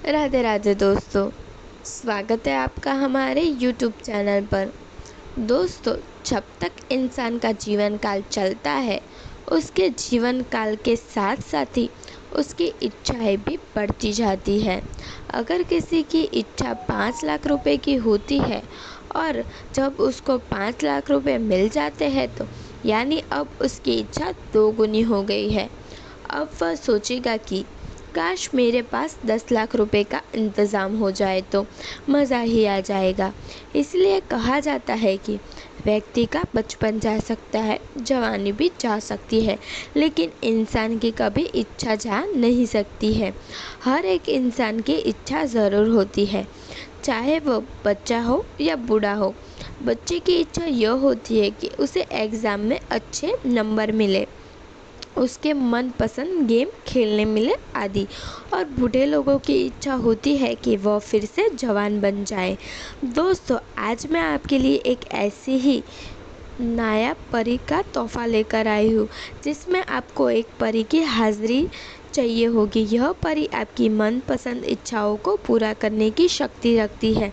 राधे राधे दोस्तों, स्वागत है आपका हमारे YouTube चैनल पर। दोस्तों, जब तक इंसान का जीवन काल चलता है, उसके जीवन काल के साथ साथ ही उसकी इच्छाएं भी बढ़ती जाती है। अगर किसी की इच्छा 5 लाख रुपए की होती है और जब उसको 5 लाख रुपए मिल जाते हैं तो यानी अब उसकी इच्छा 2 गुनी हो गई है। अब वह सोचेगा कि काश मेरे पास 10 लाख रुपए का इंतज़ाम हो जाए तो मज़ा ही आ जाएगा। इसलिए कहा जाता है कि व्यक्ति का बचपन जा सकता है, जवानी भी जा सकती है, लेकिन इंसान की कभी इच्छा जा नहीं सकती है। हर एक इंसान की इच्छा ज़रूर होती है, चाहे वो बच्चा हो या बूढ़ा हो। बच्चे की इच्छा यह होती है कि उसे एग्ज़ाम में अच्छे नंबर मिले, उसके मनपसंद गेम खेलने मिले आदि। और बूढ़े लोगों की इच्छा होती है कि वह फिर से जवान बन जाए। दोस्तों, आज मैं आपके लिए एक ऐसी ही नायाब परी का तोहफा लेकर आई हूँ, जिसमें आपको एक परी की हाजिरी चाहिए होगी। यह परी आपकी मनपसंद इच्छाओं को पूरा करने की शक्ति रखती है।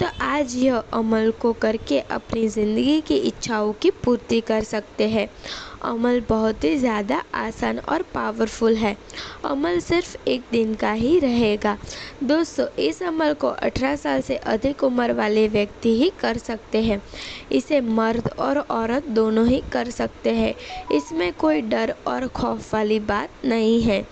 तो आज यह अमल को करके अपनी ज़िंदगी की इच्छाओं की पूर्ति कर सकते हैं। अमल बहुत ही ज़्यादा आसान और पावरफुल है। अमल सिर्फ एक दिन का ही रहेगा। दोस्तों, इस अमल को 18 साल से अधिक उम्र वाले व्यक्ति ही कर सकते हैं। इसे मर्द और औरत दोनों ही कर सकते हैं। इसमें कोई डर और खौफ वाली बात नहीं है।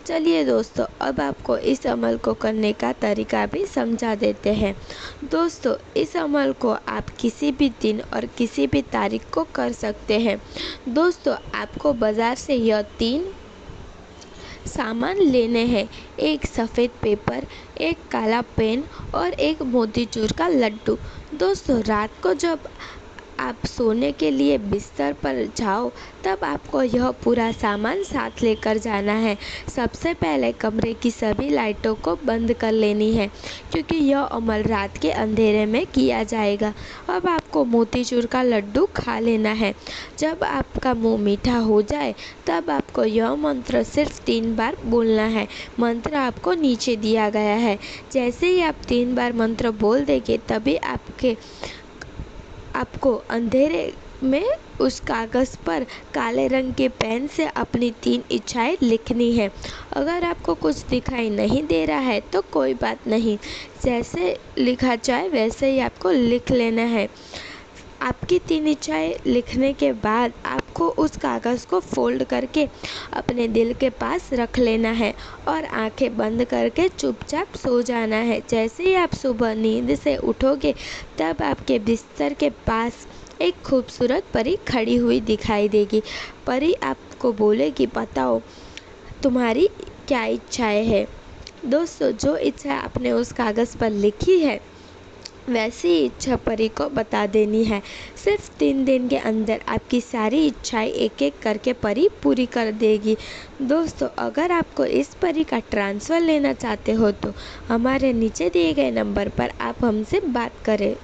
चलिए दोस्तों, अब आपको इस अमल को करने का तरीका भी समझा देते हैं। दोस्तों, इस अमल को आप किसी भी दिन और किसी भी तारीख को कर सकते हैं। दोस्तों, आपको बाज़ार से यह 3 सामान लेने हैं: एक सफ़ेद पेपर, एक काला पेन और एक मोतीचूर का लड्डू। दोस्तों, रात को जब आप सोने के लिए बिस्तर पर जाओ, तब आपको यह पूरा सामान साथ लेकर जाना है। सबसे पहले कमरे की सभी लाइटों को बंद कर लेनी है, क्योंकि यह अमल रात के अंधेरे में किया जाएगा। अब आपको मोतीचूर का लड्डू खा लेना है। जब आपका मुंह मीठा हो जाए, तब आपको यह मंत्र सिर्फ 3 बार बोलना है। मंत्र आपको नीचे दिया गया है। जैसे ही आप 3 बार मंत्र बोल देंगे, तभी आपको अंधेरे में उस कागज़ पर काले रंग के पेन से अपनी 3 इच्छाएं लिखनी है। अगर आपको कुछ दिखाई नहीं दे रहा है तो कोई बात नहीं, जैसे लिखा जाए वैसे ही आपको लिख लेना है। आपकी 3 इच्छाएं लिखने के बाद आपको उस कागज़ को फोल्ड करके अपने दिल के पास रख लेना है और आंखें बंद करके चुपचाप सो जाना है। जैसे ही आप सुबह नींद से उठोगे, तब आपके बिस्तर के पास एक खूबसूरत परी खड़ी हुई दिखाई देगी। परी आपको बोलेगी, बताओ तुम्हारी क्या इच्छाएं हैं। दोस्तों, जो इच्छा आपने उस कागज़ पर लिखी है, वैसी इच्छा परी को बता देनी है। सिर्फ 3 दिन के अंदर आपकी सारी इच्छाएं एक एक करके परी पूरी कर देगी। दोस्तों, अगर आपको इस परी का ट्रांसफ़र लेना चाहते हो तो हमारे नीचे दिए गए नंबर पर आप हमसे बात करें।